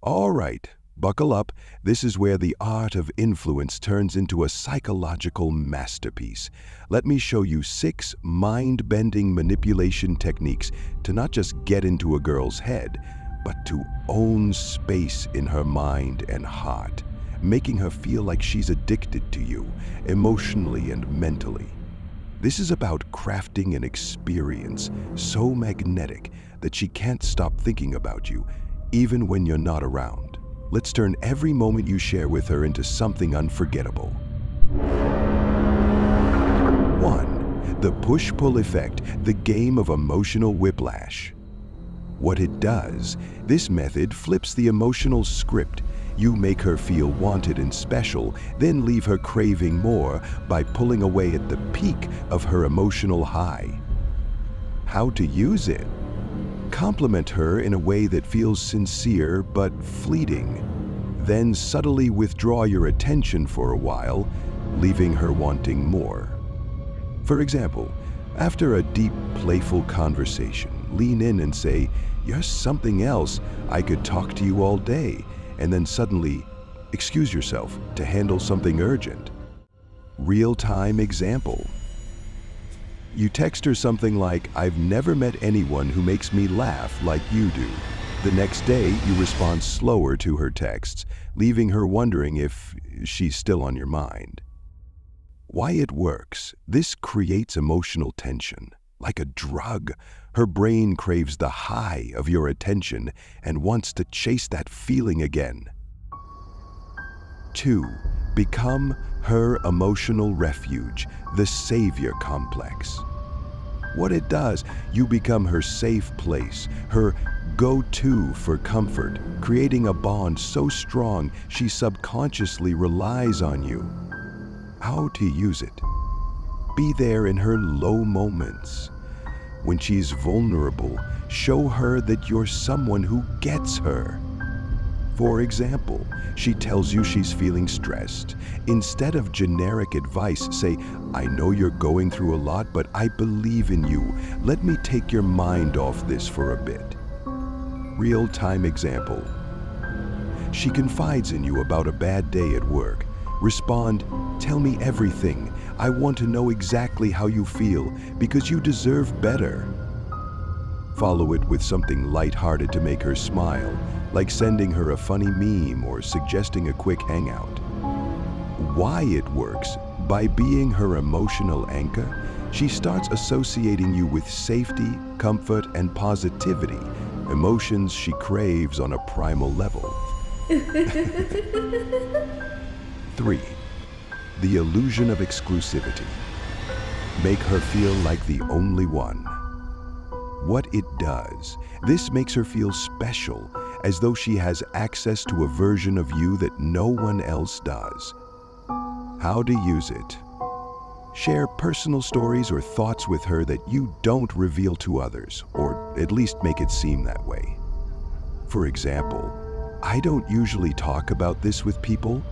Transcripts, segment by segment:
All right, buckle up. This is where the art of influence turns into a psychological masterpiece. Let me show you 6 mind-bending manipulation techniques to not just get into a girl's head, but to own space in her mind and heart, making her feel like she's addicted to you, emotionally and mentally. This is about crafting an experience so magnetic that she can't stop thinking about you, even when you're not around. Let's turn every moment you share with her into something unforgettable. 1. The push-pull effect, the game of emotional whiplash. What it does, this method flips the emotional script. You make her feel wanted and special, then leave her craving more by pulling away at the peak of her emotional high. How to use it? Compliment her in a way that feels sincere but fleeting. Then subtly withdraw your attention for a while, leaving her wanting more. For example, after a deep, playful conversation, lean in and say, "You're something else. I could talk to you all day." And then suddenly, excuse yourself to handle something urgent. Real-time example. You text her something like, "I've never met anyone who makes me laugh like you do." The next day, you respond slower to her texts, leaving her wondering if she's still on your mind. Why it works? This creates emotional tension. Like a drug, her brain craves the high of your attention and wants to chase that feeling again. 2. Become her emotional refuge, the savior complex. What it does, you become her safe place, her go-to for comfort, creating a bond so strong she subconsciously relies on you. How to use it? Be there in her low moments. When she's vulnerable, show her that you're someone who gets her. For example, she tells you she's feeling stressed. Instead of generic advice, say, "I know you're going through a lot, but I believe in you. Let me take your mind off this for a bit." Real-time example. She confides in you about a bad day at work. Respond, "Tell me everything. I want to know exactly how you feel because you deserve better." Follow it with something lighthearted to make her smile, like sending her a funny meme or suggesting a quick hangout. Why it works? By being her emotional anchor, she starts associating you with safety, comfort, and positivity, emotions she craves on a primal level. 3. The illusion of exclusivity. Make her feel like the only one. What it does, this makes her feel special, as though she has access to a version of you that no one else does. How to use it? Share personal stories or thoughts with her that you don't reveal to others, or at least make it seem that way. For example, "I don't usually talk about this with people,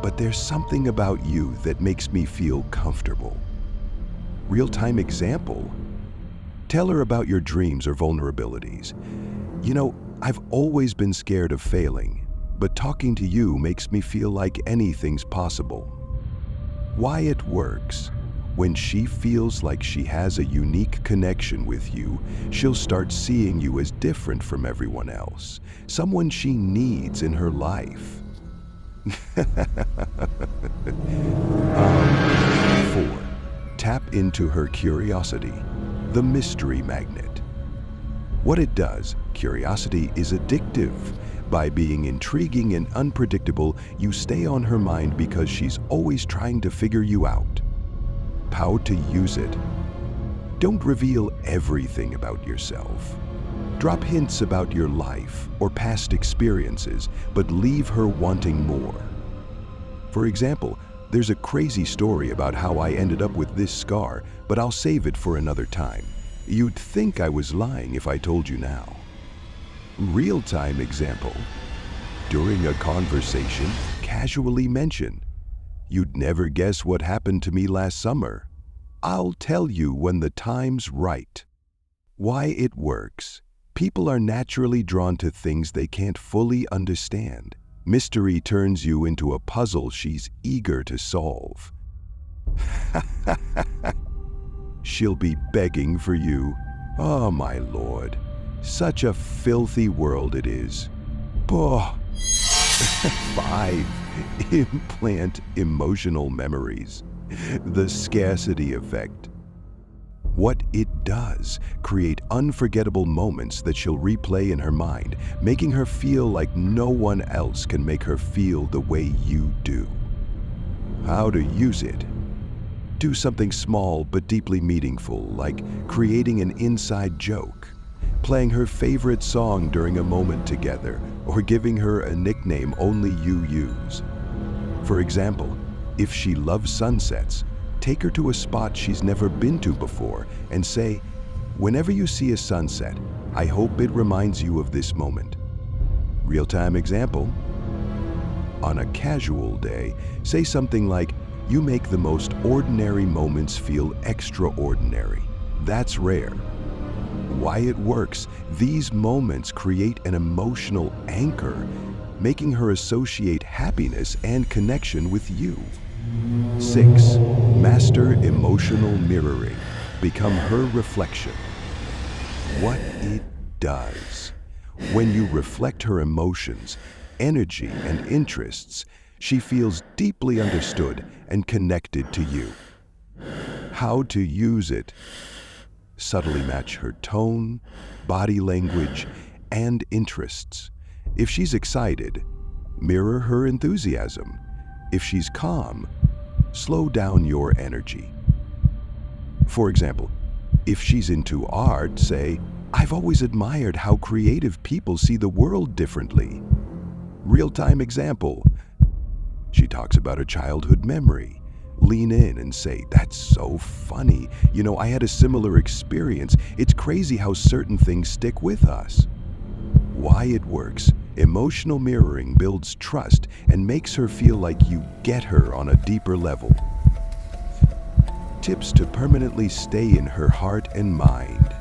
but there's something about you that makes me feel comfortable." Real-time example. Tell her about your dreams or vulnerabilities. "You know, I've always been scared of failing, but talking to you makes me feel like anything's possible." Why it works? When she feels like she has a unique connection with you, she'll start seeing you as different from everyone else, someone she needs in her life. 4. Tap into her curiosity, the mystery magnet. What it does, curiosity is addictive. By being intriguing and unpredictable, you stay on her mind because she's always trying to figure you out. How to use it? Don't reveal everything about yourself. Drop hints about your life or past experiences, but leave her wanting more. For example, "There's a crazy story about how I ended up with this scar, but I'll save it for another time. You'd think I was lying if I told you now." Real-time example. During a conversation, casually mention, "You'd never guess what happened to me last summer. I'll tell you when the time's right." Why it works? People are naturally drawn to things they can't fully understand. Mystery turns you into a puzzle she's eager to solve. She'll be begging for you. Oh, my lord. Such a filthy world it is. Oh. 5. Implant emotional memories. The scarcity effect. What it does, create unforgettable moments that she'll replay in her mind, making her feel like no one else can make her feel the way you do. How to use it? Do something small but deeply meaningful, like creating an inside joke, playing her favorite song during a moment together, or giving her a nickname only you use. For example, if she loves sunsets, take her to a spot she's never been to before and say, "Whenever you see a sunset, I hope it reminds you of this moment." Real-time example. On a casual day, say something like, "You make the most ordinary moments feel extraordinary. That's rare." Why it works, these moments create an emotional anchor, making her associate happiness and connection with you. 6. Master emotional mirroring. Become her reflection. What it does. When you reflect her emotions, energy, and interests, she feels deeply understood and connected to you. How to use it. Subtly match her tone, body language, and interests. If she's excited, mirror her enthusiasm. If she's calm, slow down your energy. For example, if she's into art, say, "I've always admired how creative people see the world differently." Real-time example. She talks about a childhood memory. Lean in and say, "That's so funny. You know, I had a similar experience. It's crazy how certain things stick with us." Why it works. Emotional mirroring builds trust and makes her feel like you get her on a deeper level. Tips to permanently stay in her heart and mind.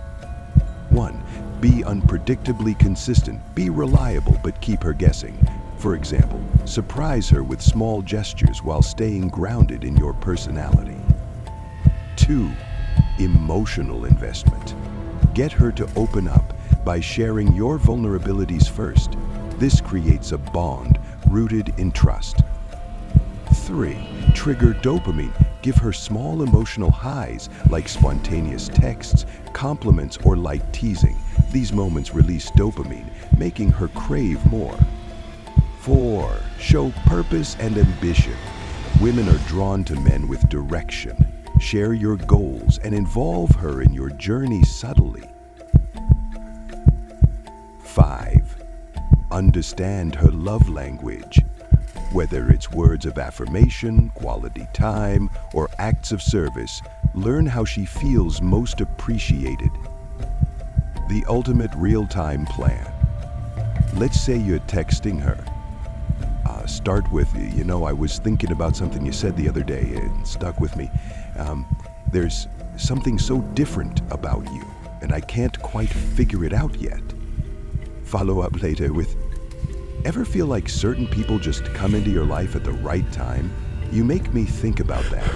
1. Be unpredictably consistent. Be reliable, but keep her guessing. For example, surprise her with small gestures while staying grounded in your personality. 2. Emotional investment. Get her to open up by sharing your vulnerabilities first. This creates a bond rooted in trust. 3. Trigger dopamine. Give her small emotional highs like spontaneous texts, compliments, or light teasing. These moments release dopamine, making her crave more. 4. Show purpose and ambition. Women are drawn to men with direction. Share your goals and involve her in your journey subtly. 5. Understand her love language. Whether it's words of affirmation, quality time, or acts of service, learn how she feels most appreciated. The ultimate real-time plan. Let's say you're texting her. Start with, "You know, I was thinking about something you said the other day. It stuck with me. There's something so different about you, and I can't quite figure it out yet." Follow up later with, "Ever feel like certain people just come into your life at the right time? You make me think about that."